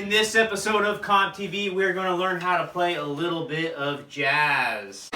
In this episode of Cobb TV, we're going to learn how to play a little bit of jazz.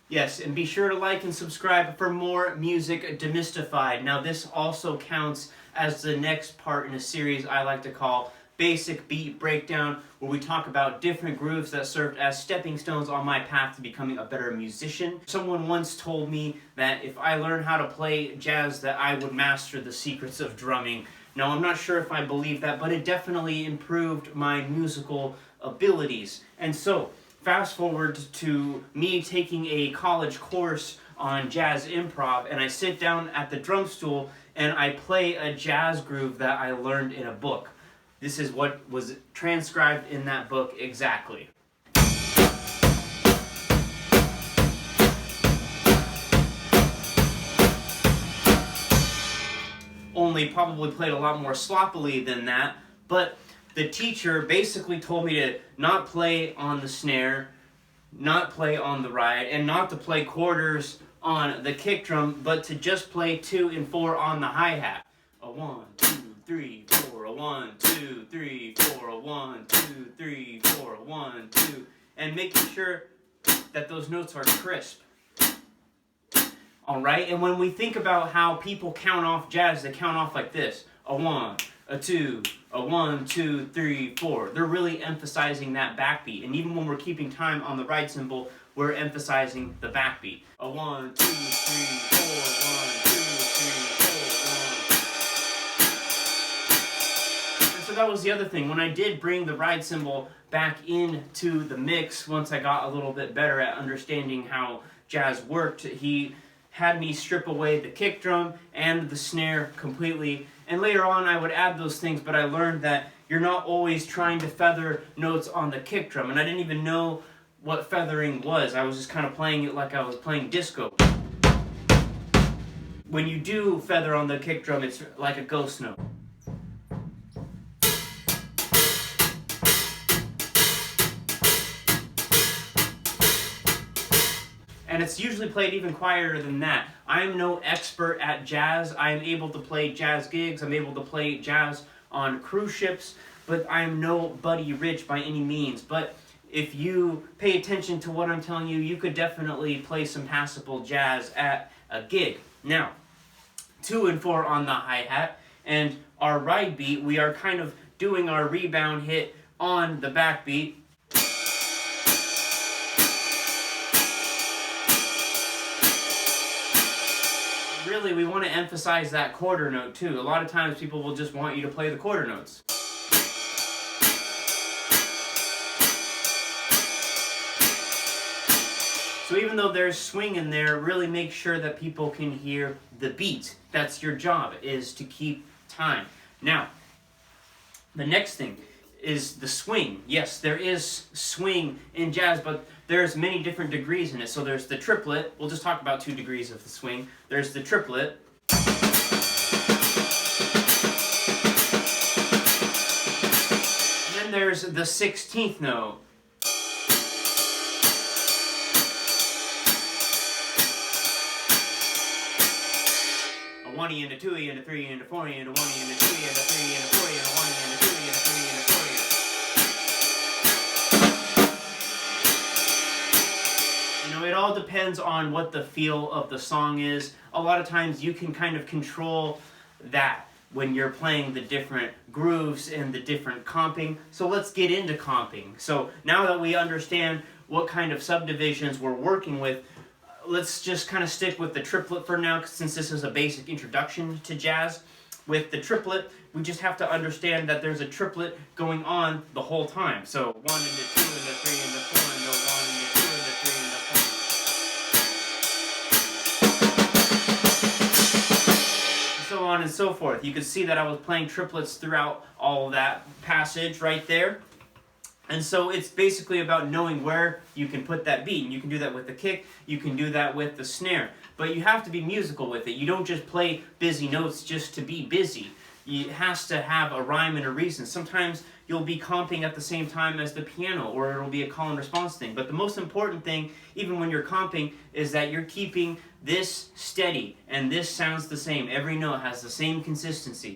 Yes, and be sure to like and subscribe for more music demystified. Now this also counts as the next part in a series I like to call Basic Beat Breakdown, where we talk about different grooves that served as stepping stones on my path to becoming a better musician. Someone once told me that if I learned how to play jazz that I would master the secrets of drumming. Now I'm not sure if I believe that, but it definitely improved my musical abilities. And so, fast forward to me taking a college course on jazz improv, and I sit down at the drum stool and I play a jazz groove that I learned in a book. This is what was transcribed in that book exactly. Only probably played a lot more sloppily than that, but the teacher basically told me to not play on the snare, not play on the ride, and not to play quarters on the kick drum, but to just play 2 and 4 on the hi-hat. A 1, 2, 3, 4, a 1, 2, 3, 4, a 1, 2, 3, 4, a 1, 2, and making sure that those notes are crisp. Alright, and when we think about how people count off jazz, they count off like this. A 1, a 2, a 1, 2, 3, 4. They're really emphasizing that backbeat. And even when we're keeping time on the ride cymbal, we're emphasizing the backbeat. A 1, 2, 3, 4, 1, 2, 3, 4, 1. And so that was the other thing. When I did bring the ride cymbal back into the mix, once I got a little bit better at understanding how jazz worked, he had me strip away the kick drum and the snare completely. And later on I would add those things, but I learned that you're not always trying to feather notes on the kick drum. And I didn't even know what feathering was. I was just kind of playing it like I was playing disco. When you do feather on the kick drum, it's like a ghost note. And it's usually played even quieter than that. I'm no expert at jazz. I'm able to play jazz gigs. I'm able to play jazz on cruise ships, but I'm no Buddy Rich by any means. But if you pay attention to what I'm telling you, you could definitely play some passable jazz at a gig. Now, 2 and 4 on the hi-hat, and our ride beat, we are kind of doing our rebound hit on the backbeat. Really, we want to emphasize that quarter note too. A lot of times people will just want you to play the quarter notes. So even though there's swing in there, really make sure that people can hear the beat. That's your job, is to keep time. Now, the next thing is the swing. Yes, there is swing in jazz, but there's many different degrees in it. So there's the triplet. We'll just talk about 2 degrees of the swing. There's the triplet. And then there's the 16th note. A 1E and a 2E and a 3E and a 4E and a 1E and a 2E and a 3E and a 4E and a 1E and a 2E and a 3E and a 4E. It all depends on what the feel of the song is. A lot of times you can kind of control that when you're playing the different grooves and the different comping. So let's get into comping. So now that we understand what kind of subdivisions we're working with, let's just kind of stick with the triplet for now, since this is a basic introduction to jazz. With the triplet, we just have to understand that there's a triplet going on the whole time. So 1 and a 2 and a 3 and a 4 and a 1 and a 2 and a 3 and a 4. So on and so forth. You could see that I was playing triplets throughout all of that passage right there. And so it's basically about knowing where you can put that beat. And you can do that with the kick, you can do that with the snare. But you have to be musical with it. You don't just play busy notes just to be busy. It has to have a rhyme and a reason. Sometimes you'll be comping at the same time as the piano, or it'll be a call and response thing. But the most important thing, even when you're comping, is that you're keeping this steady, and this sounds the same. Every note has the same consistency.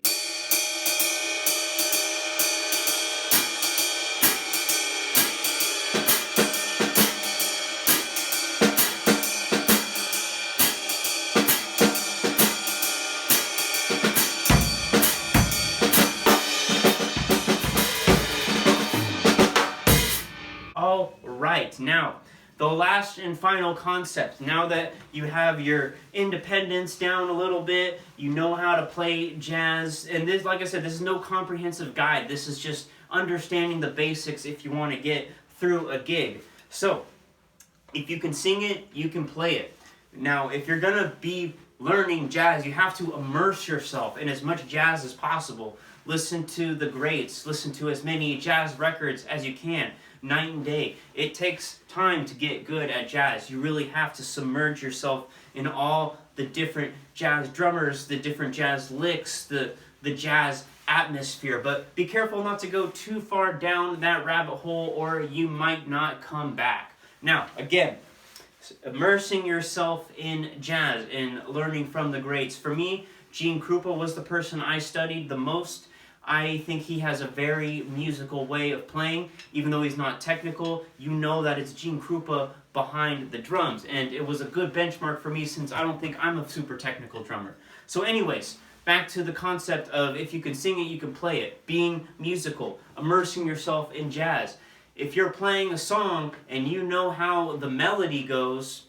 right, now, the last and final concept. Now that you have your independence down a little bit, you know how to play jazz, and this, like I said, this is no comprehensive guide. This is just understanding the basics if you want to get through a gig. So, if you can sing it, you can play it. Now, if you're going to be learning jazz, you have to immerse yourself in as much jazz as possible. Listen to the greats. Listen to as many jazz records as you can, night and day. It takes time to get good at jazz. You really have to submerge yourself in all the different jazz drummers, the different jazz licks, the jazz atmosphere. But be careful not to go too far down that rabbit hole or you might not come back. Now, again, immersing yourself in jazz and learning from the greats. For me, Gene Krupa was the person I studied the most. I think he has a very musical way of playing. Even though he's not technical, you know that it's Gene Krupa behind the drums. And it was a good benchmark for me since I don't think I'm a super technical drummer. So anyways, back to the concept of if you can sing it, you can play it. Being musical, immersing yourself in jazz. If you're playing a song and you know how the melody goes,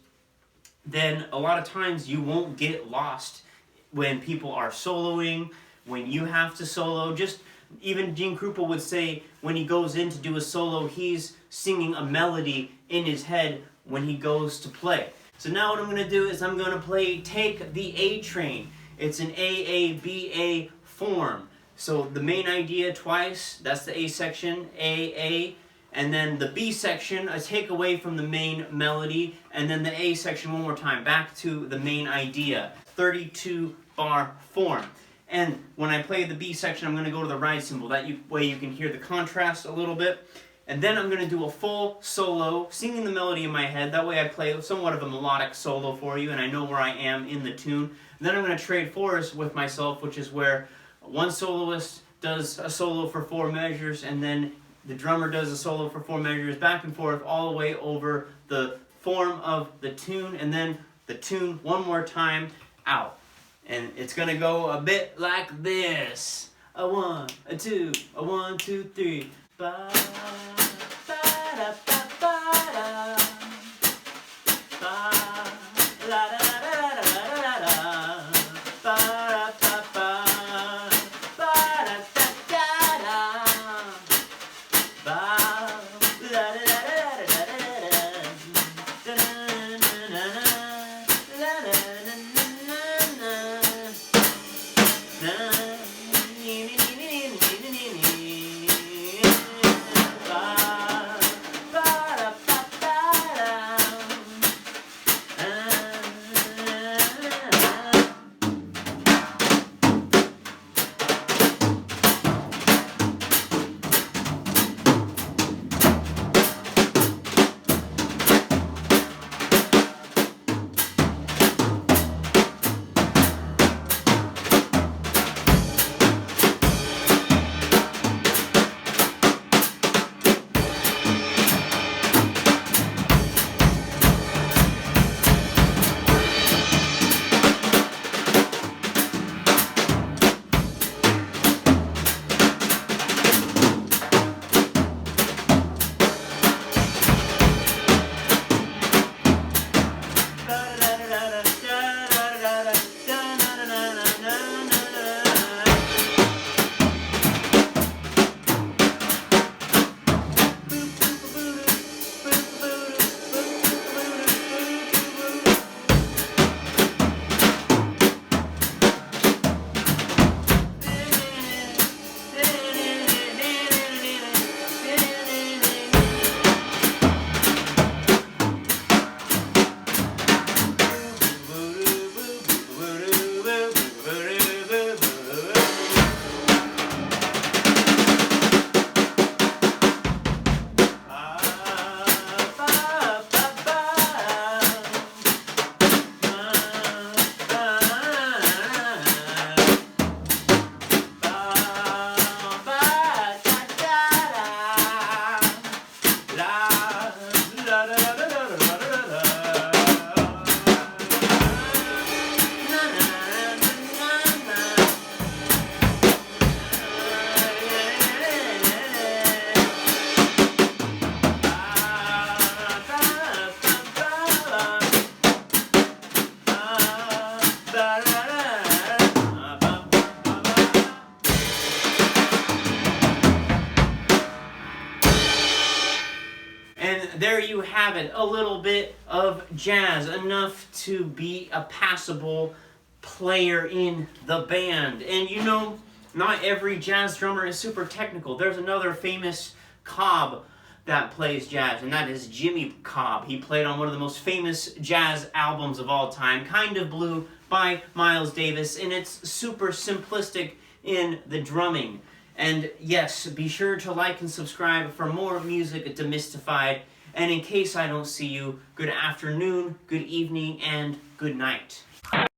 then a lot of times you won't get lost when people are soloing, when you have to solo. Just even Gene Krupa would say when he goes in to do a solo, he's singing a melody in his head when he goes to play. So now what I'm going to do is I'm going to play Take the A Train. It's an A-A-B-A form. So the main idea twice, that's the A section, A-A. And then the B section, a takeaway from the main melody, and then the A section one more time, back to the main idea. 32 bar form. And when I play the B section, I'm going to go to the ride cymbal. That way you can hear the contrast a little bit. And then I'm going to do a full solo, singing the melody in my head. That way I play somewhat of a melodic solo for you, and I know where I am in the tune. And then I'm going to trade fours with myself, which is where one soloist does a solo for 4 measures, and then the drummer does a solo for 4 measures, back and forth, all the way over the form of the tune, and then the tune one more time out. And it's going to go a bit like this. A 1, a 2, a 1, 2, 3. Ba, ba, da, ba, ba, da. Ba, la, da, da, da, da, da, da. Ba, da, ba, ba. Ba, da, da, da, da. Ba, la, da, da, da, da, da, da. Da, da, da, da, da. La, da, da, da, da, da. there you have it. A little bit of jazz, enough to be a passable player in the band. And you know, not every jazz drummer is super technical. There's another famous Cobb that plays jazz, and that is Jimmy Cobb. He played on one of the most famous jazz albums of all time, Kind of Blue by Miles Davis, and it's super simplistic in the drumming. And yes, be sure to like and subscribe for more music demystified. And in case I don't see you, good afternoon, good evening, and good night.